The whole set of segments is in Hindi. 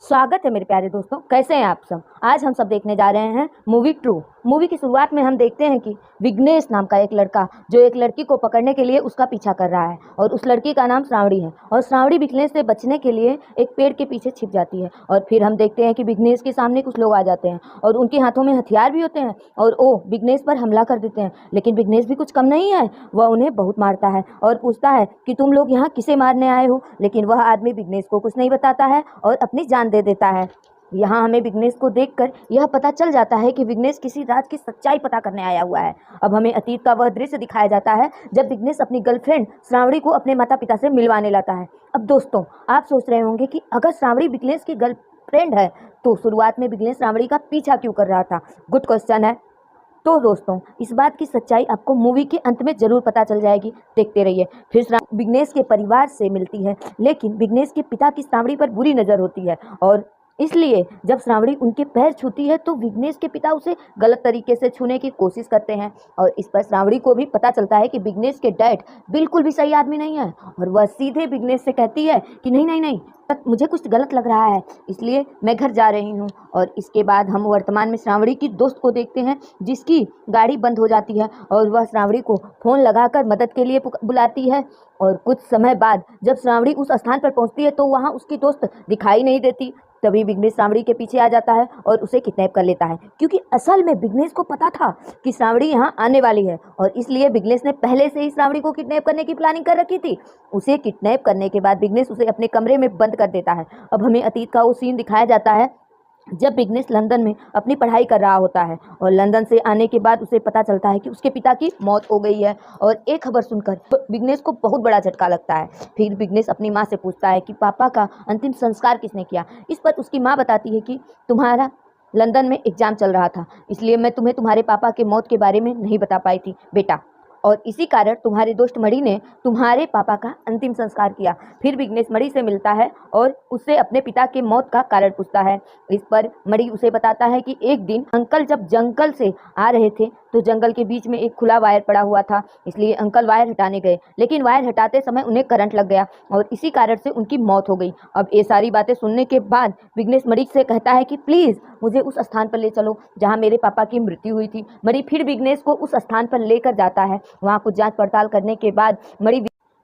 स्वागत है मेरे प्यारे दोस्तों। कैसे हैं आप सब। आज हम सब देखने जा रहे हैं मूवी ट्रू। मूवी की शुरुआत में हम देखते हैं कि विघ्नेश नाम का एक लड़का जो एक लड़की को पकड़ने के लिए उसका पीछा कर रहा है और उस लड़की का नाम श्रावणी है और श्रावणी विघ्नेश से बचने के लिए एक पेड़ के पीछे छिप जाती है। और फिर हम देखते हैं कि विघ्नेश के सामने कुछ लोग आ जाते हैं और उनके हाथों में हथियार भी होते हैं और वो विघ्नेश पर हमला कर देते हैं। लेकिन विघ्नेश भी कुछ कम नहीं है, वह उन्हें बहुत मारता है और पूछता है कि तुम लोग यहाँ किसे मारने आए हो। लेकिन वह आदमी विघ्नेश को कुछ नहीं बताता है और अपनी जान दे देता है। यहाँ हमें विघ्नेश को देखकर यह पता चल जाता है कि विघ्नेश किसी राज की सच्चाई पता करने आया हुआ है। अब हमें अतीत का वह दृश्य दिखाया जाता है जब विघ्नेश अपनी गर्लफ्रेंड श्रावणी को अपने माता पिता से मिलवाने लाता है। अब दोस्तों, आप सोच रहे होंगे कि अगर श्रावणी विघ्नेश की गर्लफ्रेंड है तो शुरुआत में विघ्नेश श्रावणी का पीछा क्यों कर रहा था। गुड क्वेश्चन है। तो दोस्तों, इस बात की सच्चाई आपको मूवी के अंत में जरूर पता चल जाएगी। देखते रहिए। फिर विघ्नेश के परिवार से मिलती है, लेकिन विघ्नेश के पिता की श्रावणी पर बुरी नज़र होती है और इसलिए जब श्रावणी उनके पैर छूती है तो विघ्नेश के पिता उसे गलत तरीके से छूने की कोशिश करते हैं और इस पर श्रावणी को भी पता चलता है कि विघ्नेश के डैड बिल्कुल भी सही आदमी नहीं है और वह सीधे विघ्नेश से कहती है कि नहीं नहीं नहीं, मुझे कुछ गलत लग रहा है, इसलिए मैं घर जा रही हूँ। और इसके बाद हम वर्तमान में श्रावणी की दोस्त को देखते हैं जिसकी गाड़ी बंद हो जाती है और वह श्रावणी को फ़ोन लगाकर मदद के लिए बुलाती है। और कुछ समय बाद जब श्रावणी उस स्थान पर पहुँचती है तो वहाँ उसकी दोस्त दिखाई नहीं देती। तभी विघ्नेश श्रावणी के पीछे आ जाता है और उसे किडनैप कर लेता है, क्योंकि असल में विघ्नेश को पता था कि श्रावणी यहाँ आने वाली है और इसलिए विघ्नेश ने पहले से ही श्रावणी को किडनैप करने की प्लानिंग कर रखी थी। उसे किडनैप करने के बाद विघ्नेश उसे अपने कमरे में बंद कर देता है। अब हमें अतीत का वो सीन दिखाया जाता है जब विघ्नेश लंदन में अपनी पढ़ाई कर रहा होता है और लंदन से आने के बाद उसे पता चलता है कि उसके पिता की मौत हो गई है और एक खबर सुनकर विघ्नेश को बहुत बड़ा झटका लगता है। फिर विघ्नेश अपनी माँ से पूछता है कि पापा का अंतिम संस्कार किसने किया। इस पर उसकी माँ बताती है कि तुम्हारा लंदन में एग्जाम चल रहा था, इसलिए मैं तुम्हें तुम्हारे पापा के मौत के बारे में नहीं बता पाई थी बेटा, और इसी कारण तुम्हारे दोस्त मणि ने तुम्हारे पापा का अंतिम संस्कार किया। फिर विघ्नेश मणि से मिलता है और उससे अपने पिता के मौत का कारण पूछता है। इस पर मणि उसे बताता है कि एक दिन अंकल जब जंगल से आ रहे थे तो जंगल के बीच में एक खुला वायर पड़ा हुआ था, इसलिए अंकल वायर हटाने गए, लेकिन वायर हटाते समय उन्हें करंट लग गया और इसी कारण से उनकी मौत हो गई। अब ये सारी बातें सुनने के बाद विघ्नेश मणि से कहता है कि प्लीज़ मुझे उस स्थान पर ले चलो जहाँ मेरे पापा की मृत्यु हुई थी। मणि फिर विघ्नेश को उस स्थान पर लेकर जाता है। वहाँ कुछ जांच पड़ताल करने के बाद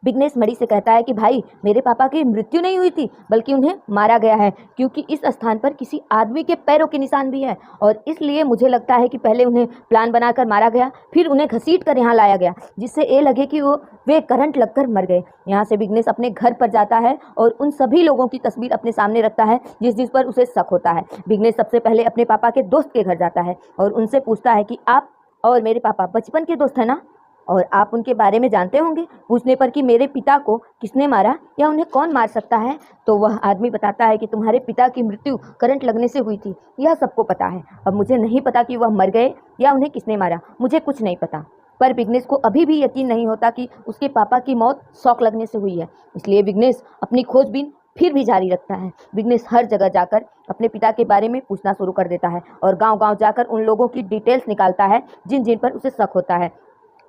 विघ्नेश मणि से कहता है कि भाई, मेरे पापा की मृत्यु नहीं हुई थी बल्कि उन्हें मारा गया है, क्योंकि इस स्थान पर किसी आदमी के पैरों के निशान भी है और इसलिए मुझे लगता है कि पहले उन्हें प्लान बनाकर मारा गया, फिर उन्हें घसीट कर यहाँ लाया गया जिससे ये लगे कि वे करंट लगकर मर गए। यहाँ से विघ्नेश अपने घर पर जाता है और उन सभी लोगों की तस्वीर अपने सामने रखता है जिस पर उसे शक होता है। विघ्नेश सबसे पहले अपने पापा के दोस्त के घर जाता है और उनसे पूछता है कि आप और मेरे पापा बचपन के दोस्त हैं ना, और आप उनके बारे में जानते होंगे। पूछने पर कि मेरे पिता को किसने मारा या उन्हें कौन मार सकता है, तो वह आदमी बताता है कि तुम्हारे पिता की मृत्यु करंट लगने से हुई थी, यह सबको पता है। अब मुझे नहीं पता कि वह मर गए या उन्हें किसने मारा, मुझे कुछ नहीं पता। पर विघ्नेश को अभी भी यकीन नहीं होता कि उसके पापा की मौत शॉक लगने से हुई है, इसलिए विघ्नेश अपनी खोजबीन फिर भी जारी रखता है। विघ्नेश हर जगह जाकर अपने पिता के बारे में पूछना शुरू कर देता है और गांव-गांव जाकर उन लोगों की डिटेल्स निकालता है जिन जिन पर उसे शक होता है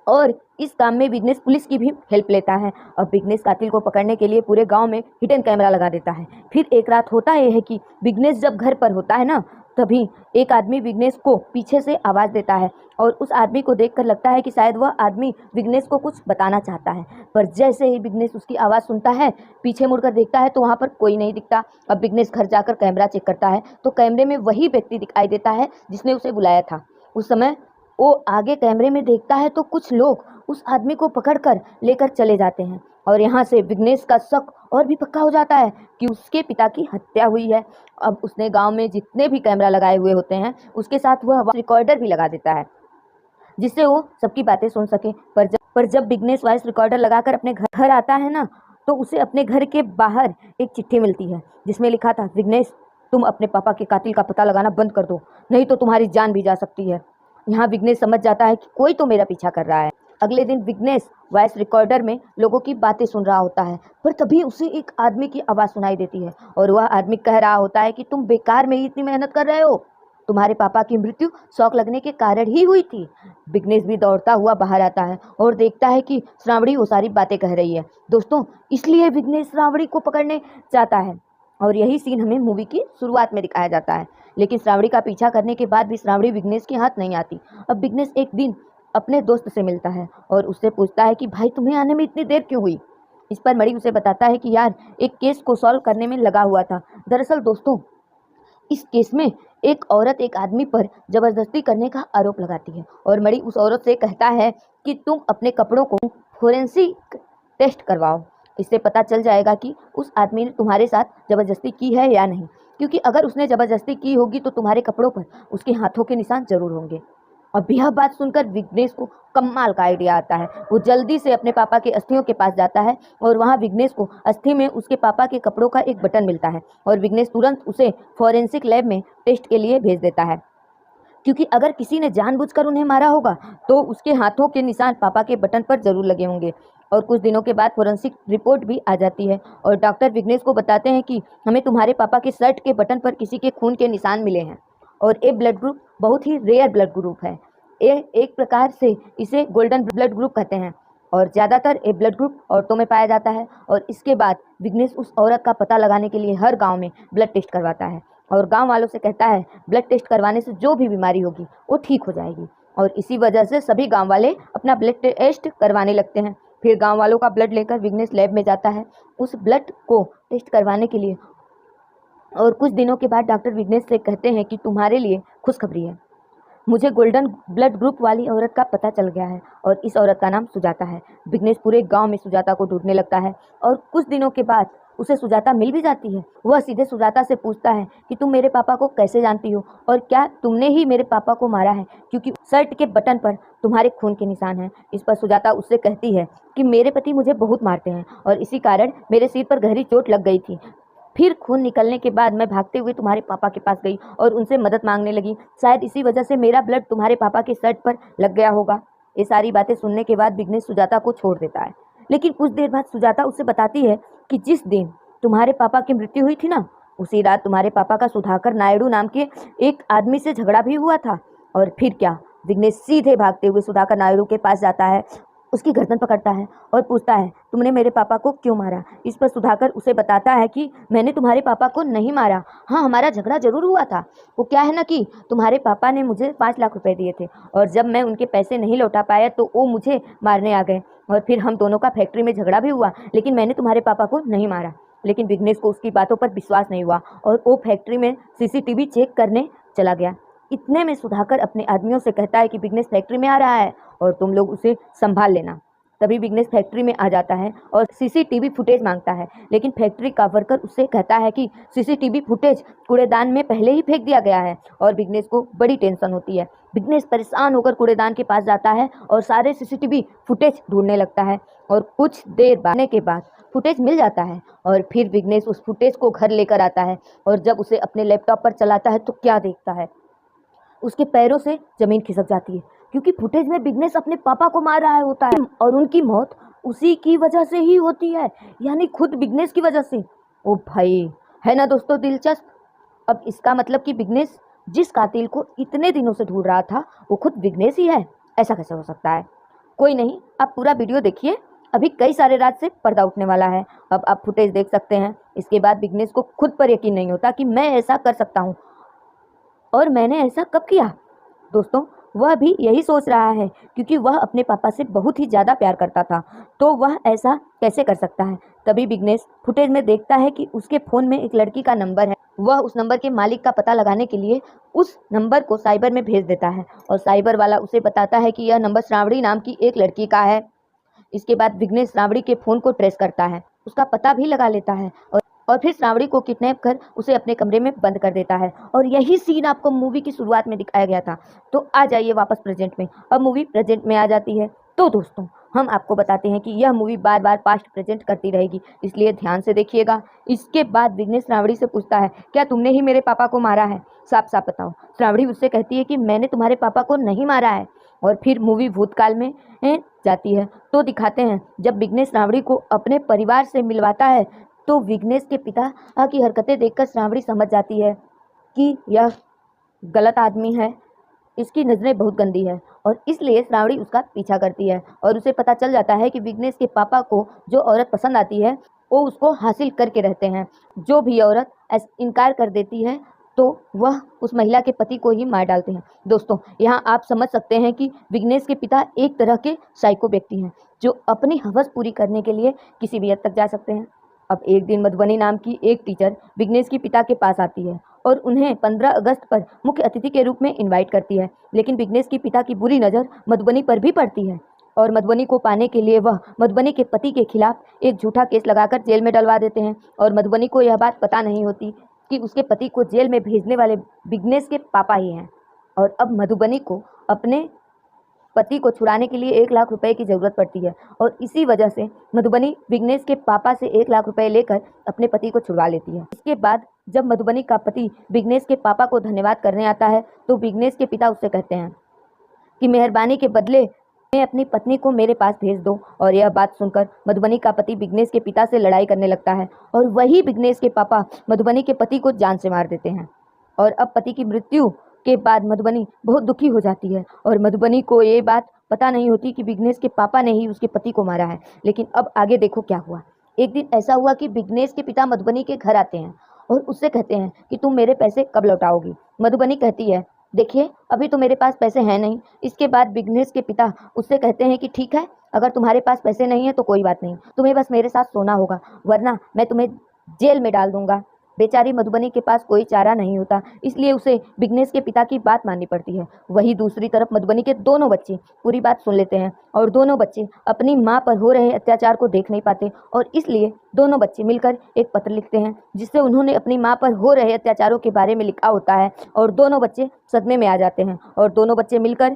और इस काम में विघ्नेश पुलिस की भी हेल्प लेता है। अब विघ्नेश कातिल को पकड़ने के लिए पूरे गांव में हिडन कैमरा लगा देता है। फिर एक रात होता यह है कि विघ्नेश जब घर पर होता है ना, तभी एक आदमी विघ्नेश को पीछे से आवाज़ देता है और उस आदमी को देखकर लगता है कि शायद वह आदमी विघ्नेश को कुछ बताना चाहता है। पर जैसे ही विघ्नेश उसकी आवाज़ सुनता है, पीछे मुड़कर देखता है तो वहाँ पर कोई नहीं दिखता। अब विघ्नेश घर जाकर कैमरा चेक करता है तो कैमरे में वही व्यक्ति दिखाई देता है जिसने उसे बुलाया था। उस समय वो आगे कैमरे में देखता है तो कुछ लोग उस आदमी को पकड़कर लेकर चले जाते हैं और यहाँ से विघ्नेश का शक और भी पक्का हो जाता है कि उसके पिता की हत्या हुई है। अब उसने गांव में जितने भी कैमरा लगाए हुए होते हैं उसके साथ वह रिकॉर्डर भी लगा देता है जिससे वो सबकी बातें सुन सके। पर जब विघ्नेश वॉइस रिकॉर्डर लगाकर अपने घर आता है ना, तो उसे अपने घर के बाहर एक चिट्ठी मिलती है जिसमें लिखा था, विघ्नेश तुम अपने पापा के कातिल का पता लगाना बंद कर दो, नहीं तो तुम्हारी जान भी जा सकती है। यहाँ विघ्नेश समझ जाता है कि कोई तो मेरा पीछा कर रहा है। अगले दिन विघ्नेश वॉइस रिकॉर्डर में लोगों की बातें सुन रहा होता है, पर तभी उसे एक आदमी की आवाज़ सुनाई देती है और वह आदमी कह रहा होता है कि तुम बेकार में ही इतनी मेहनत कर रहे हो, तुम्हारे पापा की मृत्यु शॉक लगने के कारण ही हुई थी। विघ्नेश भी दौड़ता हुआ बाहर आता है और देखता है कि श्रावणी वो सारी बातें कह रही है। दोस्तों, इसलिए विघ्नेश श्रावणी को पकड़ने जाता है और यही सीन हमें मूवी की शुरुआत में दिखाया जाता है। लेकिन श्रावणी का पीछा करने के बाद भी श्रावणी विघ्नेश के हाथ नहीं आती। अब विघ्नेश एक दिन अपने दोस्त से मिलता है और उससे पूछता है कि भाई तुम्हें आने में इतनी देर क्यों हुई। इस पर मणि उसे बताता है कि यार एक केस को सॉल्व करने में लगा हुआ था। दरअसल दोस्तों, इस केस में एक औरत एक आदमी पर जबरदस्ती करने का आरोप लगाती है और मणि उस औरत से कहता है कि तुम अपने कपड़ों को फोरेंसिक टेस्ट करवाओ, इससे पता चल जाएगा कि उस आदमी ने तुम्हारे साथ ज़बरदस्ती की है या नहीं, क्योंकि अगर उसने ज़बरदस्ती की होगी तो तुम्हारे कपड़ों पर उसके हाथों के निशान जरूर होंगे। अब यह बात सुनकर विघ्नेश को कमाल का आइडिया आता है। वो जल्दी से अपने पापा के अस्थियों के पास जाता है और वहाँ विघ्नेश को अस्थि में उसके पापा के कपड़ों का एक बटन मिलता है और विघ्नेश तुरंत उसे फॉरेंसिक लैब में टेस्ट के लिए भेज देता है, क्योंकि अगर किसी ने जानबूझकर उन्हें मारा होगा तो उसके हाथों के निशान पापा के बटन पर जरूर लगे होंगे। और कुछ दिनों के बाद फोरेंसिक रिपोर्ट भी आ जाती है और डॉक्टर विघ्नेश को बताते हैं कि हमें तुम्हारे पापा के शर्ट के बटन पर किसी के खून के निशान मिले हैं और ए ब्लड ग्रुप बहुत ही रेयर ब्लड ग्रुप है। ए एक प्रकार से इसे गोल्डन ब्लड ग्रुप कहते हैं और ज़्यादातर ए ब्लड ग्रुप औरतों में पाया जाता है। और इसके बाद विघ्नेश उस औरत का पता लगाने के लिए हर गाँव में ब्लड टेस्ट करवाता है और गांव वालों से कहता है ब्लड टेस्ट करवाने से जो भी बीमारी होगी वो ठीक हो जाएगी। और इसी वजह से सभी गांव वाले अपना ब्लड टेस्ट करवाने लगते हैं। फिर गांव वालों का ब्लड लेकर विघ्नेश लैब में जाता है उस ब्लड को टेस्ट करवाने के लिए। और कुछ दिनों के बाद डॉक्टर विघ्नेश से कहते हैं कि तुम्हारे लिए खुशखबरी है, मुझे गोल्डन ब्लड ग्रुप वाली औरत का पता चल गया है और इस औरत का नाम सुजाता है। विघ्नेश पूरे गांव में सुजाता को ढूंढने लगता है और कुछ दिनों के बाद उसे सुजाता मिल भी जाती है। वह सीधे सुजाता से पूछता है कि तुम मेरे पापा को कैसे जानती हो और क्या तुमने ही मेरे पापा को मारा है, क्योंकि शर्ट के बटन पर तुम्हारे खून के निशान हैं। इस पर सुजाता उससे कहती है कि मेरे पति मुझे बहुत मारते हैं और इसी कारण मेरे सिर पर गहरी चोट लग गई थी। फिर खून निकलने के बाद मैं भागते हुए तुम्हारे पापा के पास गई और उनसे मदद मांगने लगी। शायद इसी वजह से मेरा ब्लड तुम्हारे पापा के शर्ट पर लग गया होगा। ये सारी बातें सुनने के बाद विघ्नेश सुजाता को छोड़ देता है। लेकिन कुछ देर बाद सुजाता उससे बताती है कि जिस दिन तुम्हारे पापा की मृत्यु हुई थी ना, उसी रात तुम्हारे पापा का सुधाकर नायडू नाम के एक आदमी से झगड़ा भी हुआ था। और फिर क्या, विघ्नेश सीधे भागते हुए सुधाकर नायडू के पास जाता है, उसकी गर्दन पकड़ता है और पूछता है तुमने मेरे पापा को क्यों मारा। इस पर सुधाकर उसे बताता है कि मैंने तुम्हारे पापा को नहीं मारा, हाँ हमारा झगड़ा जरूर हुआ था। वो क्या है ना कि तुम्हारे पापा ने मुझे 5 लाख रुपए दिए थे और जब मैं उनके पैसे नहीं लौटा पाया तो वो मुझे मारने आ गए और फिर हम दोनों का फैक्ट्री में झगड़ा भी हुआ, लेकिन मैंने तुम्हारे पापा को नहीं मारा। लेकिन विघ्नेश को उसकी बातों पर विश्वास नहीं हुआ और वो फैक्ट्री में सीसीटीवी चेक करने चला गया। इतने में सुधाकर अपने आदमियों से कहता है कि विघ्नेश फैक्ट्री में आ रहा है और तुम लोग उसे संभाल लेना। तभी विघ्नेश फैक्ट्री में आ जाता है और सीसीटीवी फुटेज मांगता है, लेकिन फैक्ट्री का वर्कर उससे कहता है कि सीसीटीवी फुटेज कूड़ेदान में पहले ही फेंक दिया गया है। और विघ्नेश को बड़ी टेंशन होती है। विघ्नेश परेशान होकर कूड़ेदान के पास जाता है और सारे सीसीटीवी फुटेज ढूंढने लगता है और कुछ देर बाद के बाद फुटेज मिल जाता है और फिर विघ्नेश उस फुटेज को घर लेकर आता है और जब उसे अपने लैपटॉप पर चलाता है तो क्या देखता है, उसके पैरों से जमीन खिसक जाती है, क्योंकि फुटेज में विघ्नेश अपने पापा को मार रहा होता है और उनकी मौत उसी की वजह से ही होती है, यानी खुद विघ्नेश की वजह से। ओ भाई, है ना दोस्तों दिलचस्प। अब इसका मतलब कि विघ्नेश जिस कातिल को इतने दिनों से ढूंढ रहा था वो खुद विघ्नेश ही है। ऐसा कैसे हो सकता है। कोई नहीं, आप पूरा वीडियो देखिए, अभी कई सारे राज से पर्दा उठने वाला है। अब आप फुटेज देख सकते हैं। इसके बाद विघ्नेश को खुद पर यकीन नहीं होता कि मैं ऐसा कर सकता हूँ और मैंने ऐसा कब किया। दोस्तों, वह भी यही सोच रहा है, क्योंकि वह अपने पापा से बहुत ही ज़्यादा प्यार करता था, तो वह ऐसा कैसे कर सकता है। तभी विघ्नेश फुटेज में देखता है कि उसके फ़ोन में एक लड़की का नंबर है। वह उस नंबर के मालिक का पता लगाने के लिए उस नंबर को साइबर में भेज देता है और साइबर वाला उसे बताता है कि यह नंबर श्रावणी नाम की एक लड़की का है। इसके बाद विघ्नेश श्रावणी के फ़ोन को ट्रेस करता है, उसका पता भी लगा लेता है और फिर श्रावणी को किडनैप कर उसे अपने कमरे में बंद कर देता है। और यही सीन आपको मूवी की शुरुआत में दिखाया गया था। तो आ जाइए वापस प्रेजेंट में। अब मूवी प्रेजेंट में आ जाती है। तो दोस्तों, हम आपको बताते हैं कि यह मूवी बार बार पास्ट प्रेजेंट करती रहेगी, इसलिए ध्यान से देखिएगा। इसके बाद विघ्नेश श्रावणी से पूछता है, क्या तुमने ही मेरे पापा को मारा है, साफ साफ बताओ। श्रावणी उससे कहती है कि मैंने तुम्हारे पापा को नहीं मारा है। और फिर मूवी भूतकाल में जाती है तो दिखाते हैं जब विघ्नेश श्रावणी को अपने परिवार से मिलवाता है तो विघ्नेश के पिता की हरकतें देखकर श्रावणी समझ जाती है कि यह गलत आदमी है, इसकी नज़रें बहुत गंदी है और इसलिए श्रावणी उसका पीछा करती है। और उसे पता चल जाता है कि विघ्नेश के पापा को जो औरत पसंद आती है वो उसको हासिल करके रहते हैं। जो भी औरत इनकार कर देती है तो वह उस महिला के पति को ही मार डालते हैं। दोस्तों, यहाँ आप समझ सकते हैं कि विघ्नेश के पिता एक तरह के साइको व्यक्ति हैं जो अपनी हवस पूरी करने के लिए किसी भी हद तक जा सकते हैं। अब एक दिन मधुबनी नाम की एक टीचर विघ्नेश के पिता के पास आती है और उन्हें 15 अगस्त पर मुख्य अतिथि के रूप में इनवाइट करती है। लेकिन विघ्नेश के पिता की बुरी नज़र मधुबनी पर भी पड़ती है और मधुबनी को पाने के लिए वह मधुबनी के पति के खिलाफ एक झूठा केस लगाकर जेल में डलवा देते हैं। और मधुबनी को यह बात पता नहीं होती कि उसके पति को जेल में भेजने वाले विघ्नेश के पापा ही हैं। और अब मधुबनी को अपने पति को छुड़ाने के लिए 1 लाख रुपए की ज़रूरत पड़ती है और इसी वजह से मधुबनी विघ्नेश के पापा से 1 लाख रुपए लेकर अपने पति को छुड़वा लेती है। इसके बाद जब मधुबनी का पति विघ्नेश के पापा को धन्यवाद करने आता है तो विघ्नेश के पिता उससे कहते हैं कि मेहरबानी के बदले मैं अपनी पत्नी को मेरे पास भेज दो। और यह बात सुनकर मधुबनी का पति विघ्नेश के पिता से लड़ाई करने लगता है और वही विघ्नेश के पापा मधुबनी के पति को जान से मार देते हैं। और अब पति की मृत्यु के बाद मधुबनी बहुत दुखी हो जाती है और मधुबनी को ये बात पता नहीं होती कि विघ्नेश के पापा ने ही उसके पति को मारा है। लेकिन अब आगे देखो क्या हुआ। एक दिन ऐसा हुआ कि विघ्नेश के पिता मधुबनी के घर आते हैं और उससे कहते हैं कि तुम मेरे पैसे कब लौटाओगी। मधुबनी कहती है देखिए अभी तो मेरे पास पैसे हैं नहीं। इसके बाद विघ्नेश के पिता उससे कहते हैं कि ठीक है, अगर तुम्हारे पास पैसे नहीं है तो कोई बात नहीं, तुम्हें बस मेरे साथ सोना होगा वरना मैं तुम्हें जेल में डाल दूंगा। बेचारी मधुबनी के पास कोई चारा नहीं होता, इसलिए उसे विघ्नेश के पिता की बात माननी पड़ती है। वहीं दूसरी तरफ मधुबनी के दोनों बच्चे पूरी बात सुन लेते हैं और दोनों बच्चे अपनी माँ पर हो रहे अत्याचार को देख नहीं पाते और इसलिए दोनों बच्चे मिलकर एक पत्र लिखते हैं जिससे उन्होंने अपनी माँ पर हो रहे अत्याचारों के बारे में लिखा होता है। और दोनों बच्चे सदमे में आ जाते हैं और दोनों बच्चे मिलकर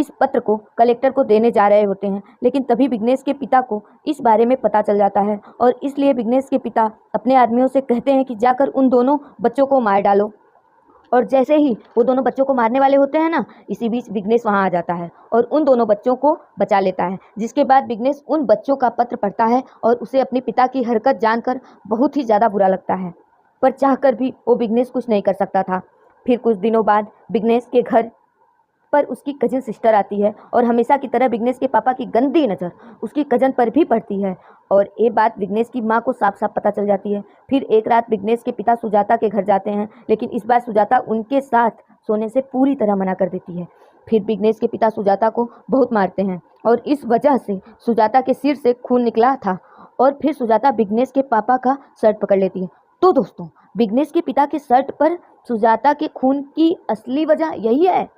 इस पत्र को कलेक्टर को देने जा रहे होते हैं। लेकिन तभी विघ्नेश के पिता को इस बारे में पता चल जाता है और इसलिए विघ्नेश के पिता अपने आदमियों से कहते हैं कि जाकर उन दोनों बच्चों को मार डालो। और जैसे ही वो दोनों बच्चों को मारने वाले होते हैं ना, इसी बीच विघ्नेश वहाँ आ जाता है और उन दोनों बच्चों को बचा लेता है। जिसके बाद विघ्नेश उन बच्चों का पत्र पढ़ता है और उसे अपने पिता की हरकत जानकर बहुत ही ज़्यादा बुरा लगता है, पर चाहकर भी वो विघ्नेश कुछ नहीं कर सकता था। फिर कुछ दिनों बाद विघ्नेश के घर पर उसकी कजिन सिस्टर आती है और हमेशा की तरह विघ्नेश के पापा की गंदी नज़र उसकी कजन पर भी पड़ती है और ये बात विघ्नेश की माँ को साफ साफ पता चल जाती है। फिर एक रात विघ्नेश के पिता सुजाता के घर जाते हैं, लेकिन इस बार सुजाता उनके साथ सोने से पूरी तरह मना कर देती है। फिर विघ्नेश के पिता सुजाता को बहुत मारते हैं और इस वजह से सुजाता के सिर से खून निकला था और फिर सुजाता विघ्नेश के पापा का शर्ट पकड़ लेती है। तो दोस्तों, विघ्नेश के पिता के शर्ट पर सुजाता के खून की असली वजह यही है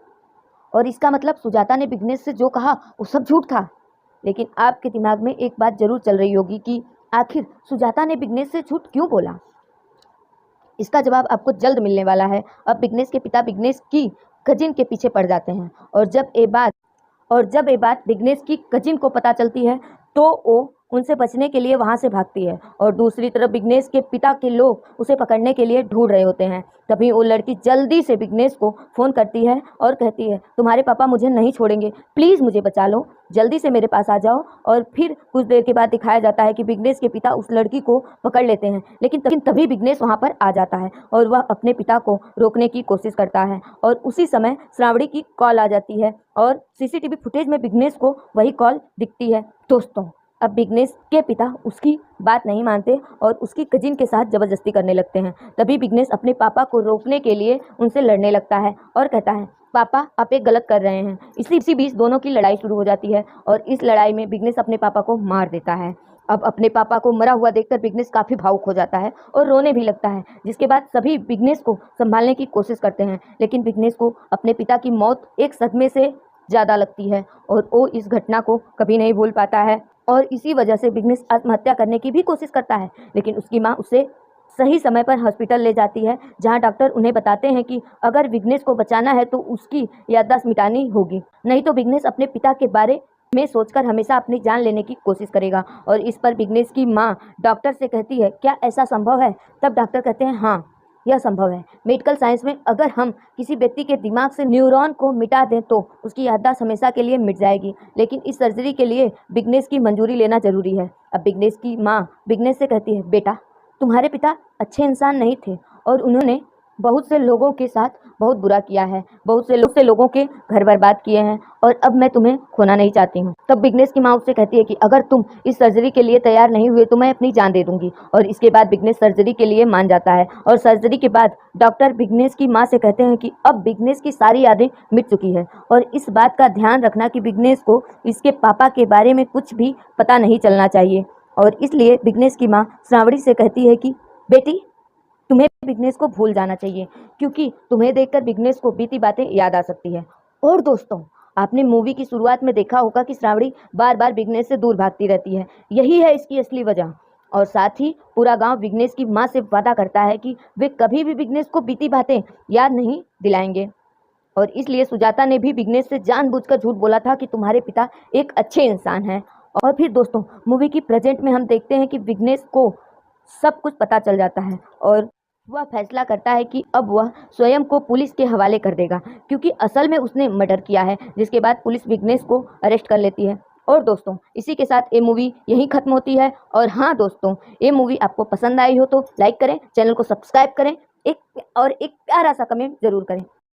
और इसका मतलब सुजाता ने विघ्नेश से जो कहा वो सब झूठ था। लेकिन आपके दिमाग में एक बात जरूर चल रही होगी कि आखिर सुजाता ने विघ्नेश से झूठ क्यों बोला। इसका जवाब आपको जल्द मिलने वाला है। अब विघ्नेश के पिता विघ्नेश की कजिन के पीछे पड़ जाते हैं और जब ये बात विघ्नेश की कजिन को पता चलती है तो वो उनसे बचने के लिए वहां से भागती है और दूसरी तरफ विघ्नेश के पिता के लोग उसे पकड़ने के लिए ढूंढ रहे होते हैं। तभी वो लड़की जल्दी से विघ्नेश को फ़ोन करती है और कहती है तुम्हारे पापा मुझे नहीं छोड़ेंगे, प्लीज़ मुझे बचा लो, जल्दी से मेरे पास आ जाओ। और फिर कुछ देर के बाद दिखाया जाता है कि विघ्नेश के पिता उस लड़की को पकड़ लेते हैं, लेकिन तभी विघ्नेश वहाँ पर आ जाता है और वह अपने पिता को रोकने की कोशिश करता है और उसी समय श्रावणी की कॉल आ जाती है और सीसीटीवी फुटेज में विघ्नेश को वही कॉल दिखती है। दोस्तों, अब विघ्नेश के पिता उसकी बात नहीं मानते और उसकी कजिन के साथ ज़बरदस्ती करने लगते हैं। तभी विघ्नेश अपने पापा को रोकने के लिए उनसे लड़ने लगता है और कहता है पापा आप एक गलत कर रहे हैं। इसी बीच दोनों की लड़ाई शुरू हो जाती है और इस लड़ाई में विघ्नेश अपने पापा को मार देता है। अब अपने पापा को मरा हुआ देखकर विघ्नेश काफ़ी भावुक हो जाता है और रोने भी लगता है, जिसके बाद सभी विघ्नेश को संभालने की कोशिश करते हैं। लेकिन विघ्नेश को अपने पिता की मौत एक सदमे से ज़्यादा लगती है और वो इस घटना को कभी नहीं भूल पाता है और इसी वजह से विघ्नेश आत्महत्या करने की भी कोशिश करता है। लेकिन उसकी माँ उसे सही समय पर हॉस्पिटल ले जाती है, जहां डॉक्टर उन्हें बताते हैं कि अगर विघ्नेश को बचाना है तो उसकी याददाश्त मिटानी होगी, नहीं तो विघ्नेश अपने पिता के बारे में सोचकर हमेशा अपनी जान लेने की कोशिश करेगा। और इस पर विघ्नेश की माँ डॉक्टर से कहती है क्या ऐसा संभव है। तब डॉक्टर कहते हैं हाँ यह संभव है। मेडिकल साइंस में अगर हम किसी व्यक्ति के दिमाग से न्यूरॉन को मिटा दें तो उसकी याददाश्त हमेशा के लिए मिट जाएगी, लेकिन इस सर्जरी के लिए विघ्नेश की मंजूरी लेना जरूरी है। अब विघ्नेश की माँ विघ्नेश से कहती है बेटा तुम्हारे पिता अच्छे इंसान नहीं थे और उन्होंने बहुत से लोगों के साथ बहुत बुरा किया है, बहुत से लोगों के घर बर्बाद किए हैं और अब मैं तुम्हें खोना नहीं चाहती हूँ। तब विघ्नेश की माँ उससे कहती है कि अगर तुम इस सर्जरी के लिए तैयार नहीं हुए तो मैं अपनी जान दे दूंगी। और इसके बाद विघ्नेश सर्जरी के लिए मान जाता है और सर्जरी के बाद डॉक्टर विघ्नेश की माँ से कहते हैं कि अब विघ्नेश की सारी यादें मिट चुकी है और इस बात का ध्यान रखना कि विघ्नेश को इसके पापा के बारे में कुछ भी पता नहीं चलना चाहिए। और इसलिए विघ्नेश की माँ श्रावणी से कहती है कि बेटी, तुम्हें विघ्नेश को भूल जाना चाहिए क्योंकि तुम्हें देखकर विघ्नेश को बीती बातें याद आ सकती है। और दोस्तों, आपने मूवी की शुरुआत में देखा होगा कि श्रावणी बार बार विघ्नेश से दूर भागती रहती है, यही है इसकी असली वजह। और साथ ही पूरा गांव विघ्नेश की माँ से वादा करता है कि वे कभी भी विघ्नेश को बीती बातें याद नहीं दिलाएंगे। और इसलिए सुजाता ने भी विघ्नेश से जानबूझकर झूठ बोला था कि तुम्हारे पिता एक अच्छे इंसान हैं। और फिर दोस्तों, मूवी की प्रेजेंट में हम देखते हैं कि विघ्नेश को सब कुछ पता चल जाता है और वह फैसला करता है कि अब वह स्वयं को पुलिस के हवाले कर देगा क्योंकि असल में उसने मर्डर किया है, जिसके बाद पुलिस विघ्नेश को अरेस्ट कर लेती है। और दोस्तों, इसी के साथ ये मूवी यहीं खत्म होती है। और हाँ दोस्तों, ये मूवी आपको पसंद आई हो तो लाइक करें, चैनल को सब्सक्राइब करें, एक प्यारा सा कमेंट जरूर करें।